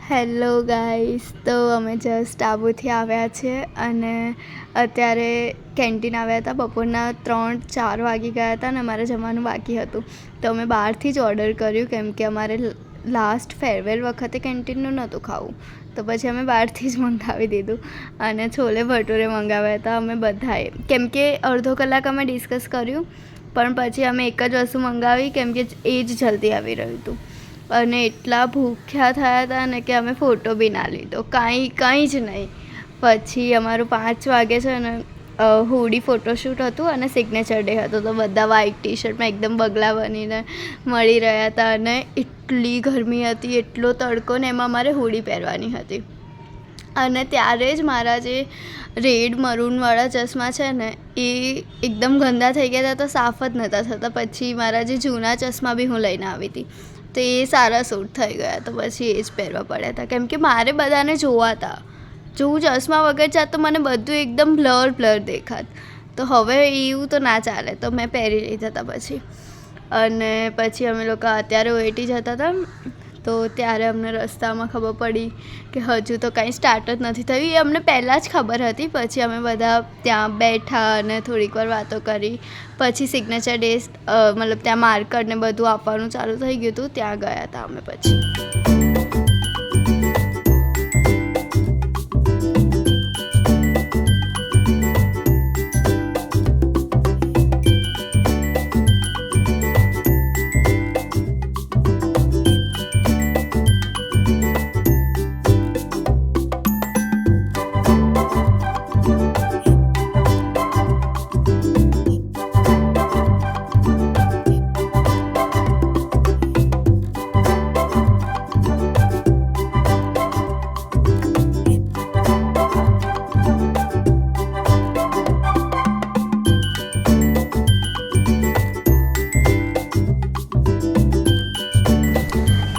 Hello guys, તો અમે just આબુથી આવ્યા છીએ અને અત્યારે કેન્ટીન આવ્યા હતા. બપોરના 3-4 વાગી ગયા હતા અને અમારે જમવાનું બાકી હતું, તો અમે બહારથી જ ઓર્ડર કર્યું કેમ કે અમારે લાસ્ટ ફેરવેલ વખતે કેન્ટીનનું નહોતું ખાવું, તો પછી અમે બહારથી જ મંગાવી દીધું અને છોલે ભટુરે મંગાવ્યા હતા અમે બધાએ. કેમ કે અડધો કલાક અમે ડિસ્કસ કર્યું પણ પછી અમે એક જ વસ્તુ મંગાવી કેમ કે એ જ જલ્દી આવી રહ્યું હતું અને એટલા ભૂખ્યા થયા હતા ને કે અમે ફોટો બી ના લીધો, કંઈ જ નહીં. પછી અમારું 5 વાગે છે ને હુડી ફોટોશૂટ હતું અને સિગ્નેચર ડે હતો, તો બધા વ્હાઇટ ટી શર્ટમાં એકદમ બગલા બનીને મળી રહ્યા હતા અને એટલી ગરમી હતી, એટલો તડકો ને એમાં અમારે હુડી પહેરવાની હતી. અને ત્યારે જ મારા જે રેડ મરૂનવાળા ચશ્મા છે ને એ એકદમ ગંદા થઈ ગયા હતા, તો સાફ જ નહોતા થતા. પછી મારા જે જૂના ચશ્મા બી હું લઈને આવી હતી તો એ સારા સૂટ થઈ ગયા, તો પછી એ જ પહેરવા પડ્યા હતા કેમ કે મારે બધાને જોવા હતા. જો હું ચશ્મા વગર જાત તો મને બધું એકદમ બ્લર દેખાત, તો હવે એવું તો ના ચાલે, તો મેં પહેરી લીધા હતા પછી. અને પછી અમે લોકો અત્યારે ઓએટી જતા હતા તો ત્યારે અમને રસ્તામાં ખબર પડી કે હજુ તો કાંઈ સ્ટાર્ટ જ નથી થયું. એ અમને પહેલાં જ ખબર હતી. પછી અમે બધા ત્યાં બેઠા અને થોડીક વાર વાતો કરી. પછી સિગ્નેચર ડે મતલબ ત્યાં માર્કર ને બધું આપવાનું ચાલુ થઈ ગયું હતું, ત્યાં ગયા હતા અમે પછી.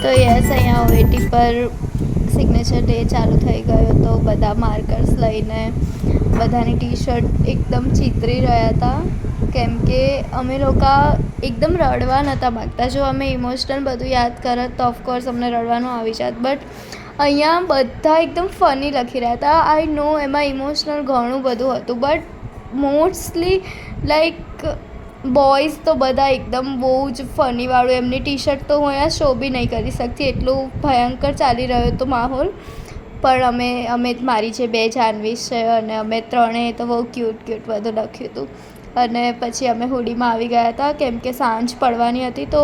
તો યસ, અહીંયા ઓએટી પર સિગ્નેચર ડે ચાલુ થઈ ગયો હતો. બધા માર્કર્સ લઈને બધાની ટી શર્ટ એકદમ ચીતરી રહ્યા હતા કેમ કે અમે લોકો એકદમ રડવા નહોતા માગતા. જો અમે ઇમોશનલ બધું યાદ કરત તો ઓફકોર્સ અમને રડવાનું આવી જાત, બટ અહીંયા બધા એકદમ ફની લખી રહ્યા હતા. આઈ નો એમાં ઇમોશનલ ઘણું બધું હતું, બટ મોસ્ટલી લાઈક બોયઝ તો બધા એકદમ બહુ જ ફનીવાળું. એમની ટી શર્ટ તો હું અહીંયા શો બી નહીં કરી શકતી, એટલું ભયંકર ચાલી રહ્યો હતો માહોલ. પણ અમે મારી જે 2 જાનવીસ છે અને અમે ત્રણેય તો બહુ ક્યુટ બધું લખ્યું હતું. અને પછી અમે હુડીમાં આવી ગયા હતા કેમ કે સાંજ પડવાની હતી, તો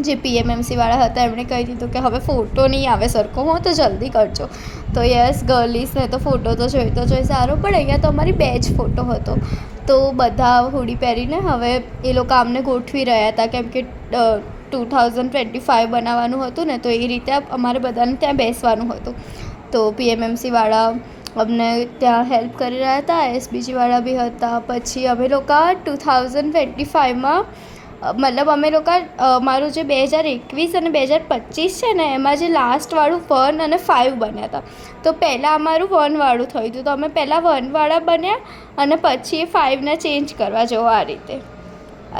જે PMMC-વાળા હતા એમણે કહી દીધું કે હવે ફોટો નહીં આવે સરખો, હું તો જલ્દી કરજો. તો યસ, ગર્લીસને તો ફોટો તો જોઈ સારો, પણ અહીંયા તો અમારી 2 જ ફોટો હતો. તો બધા હુડી પહેરીને હવે એ લોકો આમને ગોઠવી રહ્યા હતા કેમ કે 2025 બનાવવાનું હતું ને, તો એ રીતે અમારે બધાને ત્યાં બેસવાનું હતું. તો PMMC-વાળા અમને ત્યાં હેલ્પ કરી રહ્યા હતા, SBG-વાળા બી હતા. પછી અમે લોકો 2025માં મતલબ અમે લોકો મારું જે 2021 અને 2025 છે ને એમાં જે લાસ્ટવાળું 1 અને 5 બન્યા હતા. તો પહેલાં અમારું 1વાળું થયું હતું, તો અમે પહેલાં 1વાળા બન્યા અને પછી 5ને ચેન્જ કરવા જવો આ રીતે.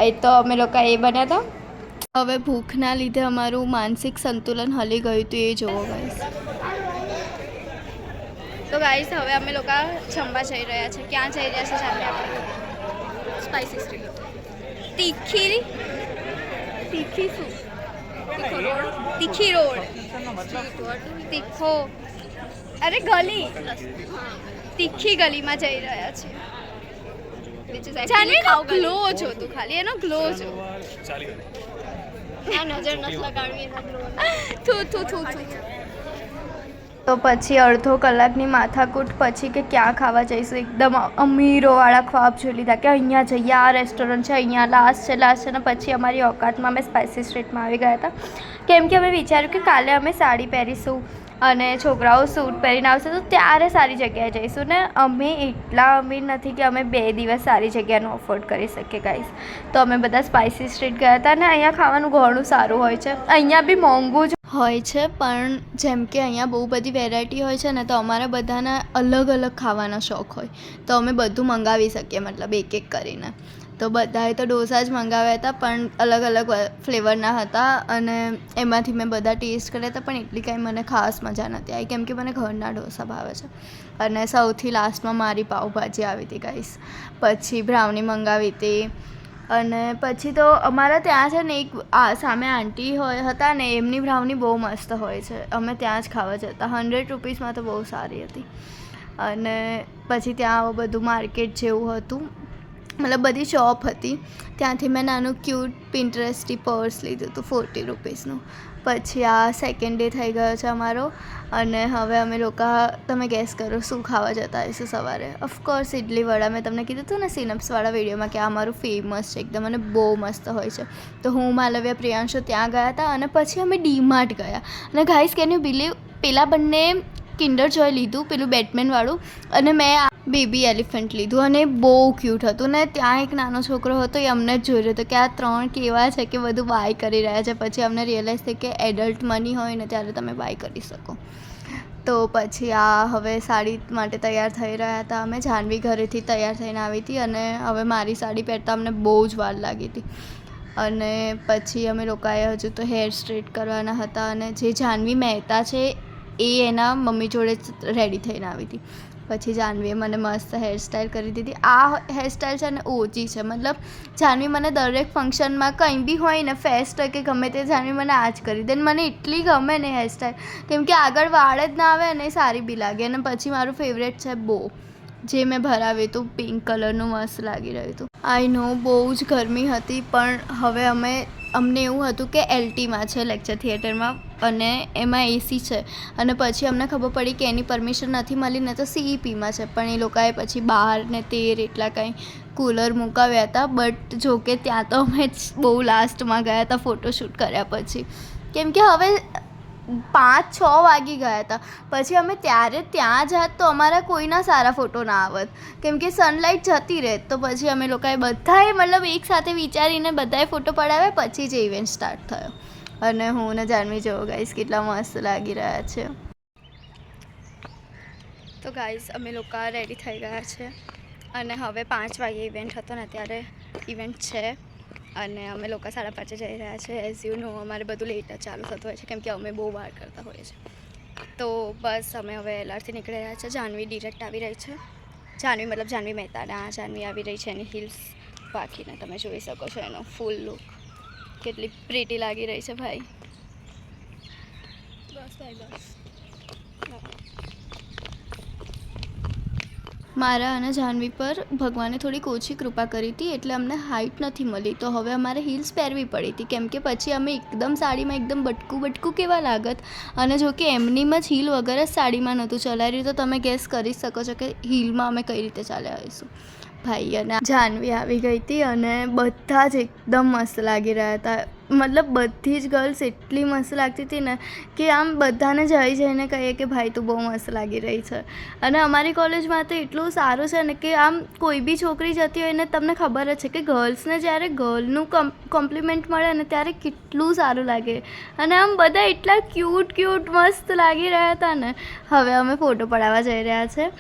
એ તો અમે લોકો એ બન્યા હતા. હવે ભૂખના લીધે અમારું માનસિક સંતુલન હલી ગયું હતું, એ જોવો ગાઈસ. તો ગાઈસ હવે અમે લોકો જમવા જઈ રહ્યા છે. ક્યાં જઈ રહ્યા છે જાણીએ આપણે? Spicy street. તીખી શું? તીખી રોડ. તીખો, અરે ગલી, તીખી ગલીમાં જઈ રહ્યા છે. જાનવી નો ગ્લો જો, તું ખાલી એનો ગ્લો જો. નજર નથી લગાડવી એનો ગ્લો. તો પછી અડધો કલાકની માથાકૂટ પછી કે ક્યાં ખાવા જઈશું, એકદમ અમીરોવાળા ખ્વાબ જોઈ લીધા કે અહીંયા જઈએ, આ રેસ્ટોરન્ટ છે, અહીંયા લાસ્ટ છે. અને પછી અમારી ઓકાતમાં અમે સ્પાઇસી સ્ટ્રીટમાં આવી ગયા હતા કેમ કે અમે વિચાર્યું કે કાલે અમે સાડી પહેરીશું અને છોકરાઓ સૂટ પહેરીને આવશે તો ત્યારે સારી જગ્યાએ જઈશું. ને અમે એટલા અમીર નથી કે અમે 2 દિવસ સારી જગ્યાનો અફોર્ડ કરી શકીએ ગાઈસ. તો અમે બધા સ્પાઇસી સ્ટ્રીટ ગયા હતા અને અહીંયા ખાવાનું ઘણું સારું હોય છે. અહીંયા બી મોંઘું જ હોય છે, પણ જેમ કે અહીંયા બહુ બધી વેરાયટી હોય છે ને, તો અમારા બધાના અલગ અલગ ખાવાના શોખ હોય, તો અમે બધું મંગાવી શકીએ, મતલબ એક કરીને. તો બધાએ તો ડોસા જ મંગાવ્યા હતા, પણ અલગ અલગ ફ્લેવરના હતા અને એમાંથી મેં બધા ટેસ્ટ કર્યા હતા, પણ એટલી કાંઈ મને ખાસ મજા નથી આવી કેમ કે મને ઘરના ડોસા ભાવે છે. અને સૌથી લાસ્ટમાં મારી પાઉંભાજી આવી હતી ગાઈસ. પછી બ્રાઉની મંગાવી હતી અને પછી તો અમારા ત્યાં છે ને એક સામે આંટી હતા ને, એમની બ્રાઉની બહુ મસ્ત હોય છે, અમે ત્યાં જ ખાવા જતા. 100 રૂપીસમાં તો બહુ સારી હતી. અને પછી ત્યાં આવું બધું માર્કેટ જેવું હતું, મતલબ બધી શોપ હતી. ત્યાંથી મેં નાનું ક્યુટ પિન્ટરેસ્ટી પર્સ લીધું હતું 40 રૂપીસનું. પછી આ સેકન્ડ ડે થઈ ગયો છે અમારો અને હવે અમે લોકો, તમે ગેસ કરો શું ખાવા જતા હશું સવારે. ઓફકોર્સ ઇડલી વડા. મેં તમને કીધું હતું ને સિનપ્સવાળા વિડીયોમાં કે આ મારું ફેમસ છે એકદમ અને બહુ મસ્ત હોય છે. તો હું, માલવ્ય, પ્રિયાંશુ ત્યાં ગયા હતા અને પછી અમે ડીમાર્ટ ગયા. અને ગાઈસ કેન યુ બિલીવ, પેલા બંને કિન્ડર જોય લીધું, પેલું બેટમેનવાળું, અને મેં બેબી એલિફન્ટ લીધું અને બહુ ક્યુટ હતું. ને ત્યાં એક નાનો છોકરો હતો, એ અમને જ જોઈ રહ્યો હતો કે આ 3 કેવા છે કે બધું બાય કરી રહ્યા છે. પછી અમને રિયલાઇઝ થઈ કે એડલ્ટ મની હોય ને ત્યારે તમે બાય કરી શકો. તો પછી આ હવે સાડી માટે તૈયાર થઈ રહ્યા હતા અમે. જાહ્નવી ઘરેથી તૈયાર થઈને આવી હતી અને હવે મારી સાડી પહેરતા અમને બહુ જ વાર લાગી હતી. અને પછી અમે લોકોએ હજુ તો હેર સ્ટ્રેટ કરવાના હતા અને જે જાહ્નવી મહેતા છે એ એના મમ્મી જોડે રેડી થઈને આવી હતી. પછી જાહ્નવીએ મને મસ્ત હેરસ્ટાઈલ કરી દીધી. આ હેરસ્ટાઈલ છે ને ઓછી છે, મતલબ જાહ્નવી મને દરેક ફંક્શનમાં કંઈ બી હોય ને, ફેસ્ટ હોય કે ગમે તે, જાહ્નવી મને આ જ કરી દે. મને એટલી ગમે ને હેરસ્ટાઈલ, કેમ કે આગળ વાળ જ ના આવે અને સારી બી લાગે. અને પછી મારું ફેવરેટ છે બો, જે મેં ભરાવ્યું હતું પિંક કલરનું, મસ્ત લાગી રહ્યું હતું. આઈ નો બહુ જ ગરમી હતી, પણ હવે અમને એવું હતું કે એલટીમાં છે, લેક્ચર થિયેટરમાં, અને એમાં એસી છે. અને પછી અમને ખબર પડી કે એની પરમિશન નથી મળી ને તો સીઈપીમાં છે, પણ એ લોકોએ પછી 12 ને 13 એટલા કંઈ કૂલર મુકાવ્યા હતા. બટ જોકે ત્યાં તો અમે બહુ લાસ્ટમાં ગયા હતા ફોટોશૂટ કર્યા પછી, કેમ કે હવે 5-6 વાગી ગયા હતા. પછી અમે ત્યારે ત્યાં જાત તો અમારા કોઈના સારા ફોટો ના આવત, કેમ કે સનલાઇટ જતી રહે. તો પછી અમે લોકોએ બધાએ મતલબ એક સાથે વિચારીને બધાએ ફોટો પડાવ્યા. પછી જ ઇવેન્ટ સ્ટાર્ટ થયો અને હું ને જાહ્નવી જોવો ગાઈસ કેટલા મસ્ત લાગી રહ્યા છે. તો ગાઈસ અમે લોકો રેડી થઈ ગયા છે અને હવે 5 વાગે ઇવેન્ટ હતો ને, ત્યારે ઇવેન્ટ છે અને અમે લોકો 5:30 જઈ રહ્યા છે. એઝ યુ નો અમારે બધું લેટ જ ચાલુ થતું હોય છે કેમ કે અમે બહુ વાર કરતા હોઈએ છીએ. તો બસ અમે હવે એલઆરથી નીકળી રહ્યા છે. જાહ્નવી ડિરેક્ટ આવી રહી છે. જાહ્નવી મહેતા, આ જાહ્નવી આવી રહી છે એની હિલ્સ વાંકીને. તમે જોઈ શકો છો એનો ફૂલ લુક, કેટલી પ્રીટી લાગી રહી છે ભાઈ. બસ ભાઈ બસ. મારા અને જાહ્નવી પર ભગવાને થોડીક ઓછી કૃપા કરી હતી, એટલે અમને હાઇટ નથી મળી. તો હવે અમારે હિલ્સ પહેરવી પડી હતી, કેમ કે પછી અમે એકદમ સાડીમાં એકદમ બટકું કેવા લાગત. અને જો કે એમનીમ જ હિલ વગર જ સાડીમાં નહોતું ચલાવી રહ્યું, તો તમે ગેસ કરી શકો છો કે હિલમાં અમે કઈ રીતે ચાલ્યા આવીશું ભાઈ. અને જાહ્નવી આવી ગઈ હતી અને બધા જ એકદમ મસ્ત લાગી રહ્યા હતા. મતલબ બધી જ ગર્લ્સ એટલી મસ્ત લાગતી હતી ને કે આમ બધાને જઈને કહીએ કે ભાઈ તું બહુ મસ્ત લાગી રહી છે. અને અમારી કોલેજમાં તો એટલું સારું છે ને કે આમ કોઈ બી છોકરી જતી હોય ને, તમને ખબર જ છે કે ગર્લ્સને જ્યારે ગર્લનું કોમ્પ્લિમેન્ટ મળે ને ત્યારે કેટલું સારું લાગે. અને આમ બધા એટલા ક્યુટ મસ્ત લાગી રહ્યા હતા ને. હવે અમે ફોટો પડાવવા જઈ રહ્યા છે,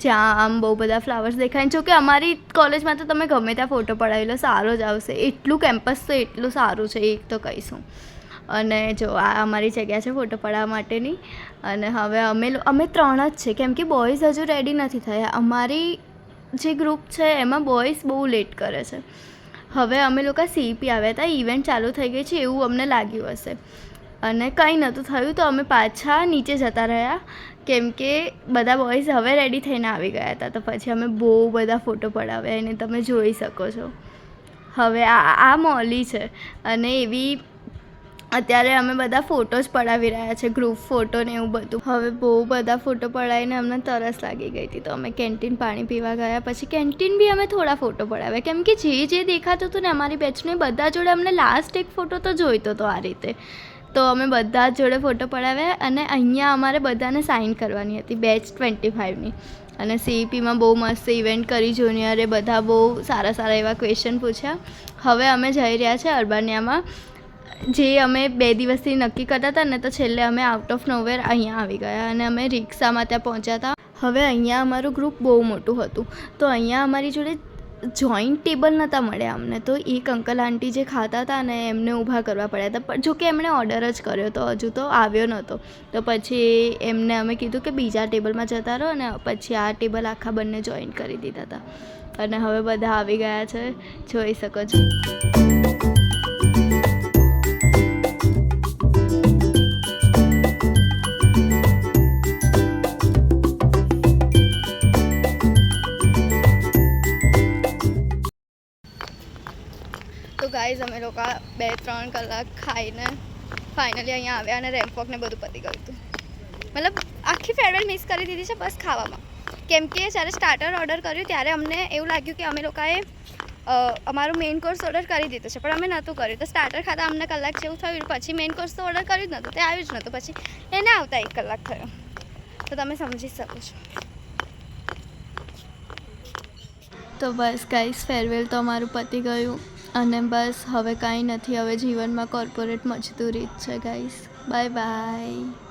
જ્યાં આમ બહુ બધા ફ્લાવર્સ દેખાય. જો કે અમારી કોલેજમાં તો તમે ગમે ત્યાં ફોટો પડાવી લો સારો જ આવશે, એટલું કેમ્પસ તો એટલું સારું છે એક તો કહીશું. અને જો આ અમારી જગ્યા છે ફોટો પડાવવા માટેની. અને હવે અમે 3 જ છે, કેમ કે બોયઝ હજુ રેડી નથી થયા. અમારી જે ગ્રુપ છે એમાં બોયઝ બહુ લેટ કરે છે. હવે અમે લોકો સીઈપી આવ્યા હતા, ઇવેન્ટ ચાલુ થઈ ગઈ છે એવું અમને લાગ્યું હશે અને કંઈ નહોતું થયું. તો અમે પાછા નીચે જતા રહ્યા, કેમ કે બધા બોયઝ હવે રેડી થઈને આવી ગયા હતા. તો પછી અમે બહુ બધા ફોટો પડાવ્યા એને તમે જોઈ શકો છો. હવે આ મોલી છે અને એવી અત્યારે અમે બધા ફોટો જ પડાવી રહ્યા છે, ગ્રુપ ફોટો ને એવું બધું. હવે બહુ બધા ફોટો પડાવીને અમને તરસ લાગી ગઈ હતી, તો અમે કેન્ટીન પાણી પીવા ગયા. પછી કેન્ટીન બી અમે થોડા ફોટો પડાવ્યા, કેમ કે જે દેખાતું હતું ને અમારી બેચને બધા જોડે અમને લાસ્ટ એક ફોટો તો જોઈતો હતો આ રીતે. તો અમે બધા જ જોડે ફોટો પડાવ્યા. અને અહીંયા અમારે બધાને સાઇન કરવાની હતી બેચ 25ની. અને સીઈપીમાં બહુ મસ્ત ઇવેન્ટ કરી. જુનિયરે બધા બહુ સારા એવા ક્વેશ્ચન પૂછ્યા. હવે અમે જઈ રહ્યા છે અર્બાનિયામાં, જે અમે 2 દિવસથી નક્કી કરતા હતા ને, તો છેલ્લે અમે આઉટ ઓફ નોવેર અહીંયા આવી ગયા અને અમે રિક્ષામાં ત્યાં પહોંચ્યા હતા. હવે અહીંયા અમારું ગ્રુપ બહુ મોટું હતું, તો અહીંયા અમારી જોડે જોઈન્ટ ટેબલ નહોતા મળ્યા અમને, તો એક અંકલ આંટી જે ખાતા હતા ને એમને ઊભા કરવા પડ્યા હતા. પણ જો કે એમણે ઓર્ડર જ કર્યો તો હજુ તો આવ્યો નહોતો, તો પછી એમને અમે કીધું કે બીજા ટેબલમાં જતા રહો, અને પછી આ ટેબલ આખા બંને જોઈન્ટ કરી દીધા હતા. અને હવે બધા આવી ગયા છે, જોઈ શકો છો. તો ગાઈઝ અમે લોકો 2-3 કલાક ખાઈને ફાઇનલી અહીંયા આવ્યા અને રેમ્પ વોકને બધું પતી ગયું હતું. મતલબ આખી ફેરવેલ મિસ કરી દીધી છે બસ ખાવામાં. કેમ કે જ્યારે સ્ટાર્ટર ઓર્ડર કર્યું ત્યારે અમને એવું લાગ્યું કે અમે લોકોએ અમારું મેઇન કોર્સ ઓર્ડર કરી દીધું છે, પણ અમે નહોતું કર્યું. તો સ્ટાર્ટર ખાતા અમને કલાક જેવું થયું, પછી મેઇન કોર્સ તો ઓર્ડર કર્યું જ નહોતું, તે આવ્યું જ નહોતું. પછી એને આવતા 1 કલાક થયો, તો તમે સમજી શકો છો. તો બસ ગાઈસ, ફેરવેલ તો અમારું પતી ગયું અને બસ હવે કાંઈ નથી. હવે જીવનમાં કોર્પોરેટ મજદૂરી જ છે ગાઈસ. Bye bye.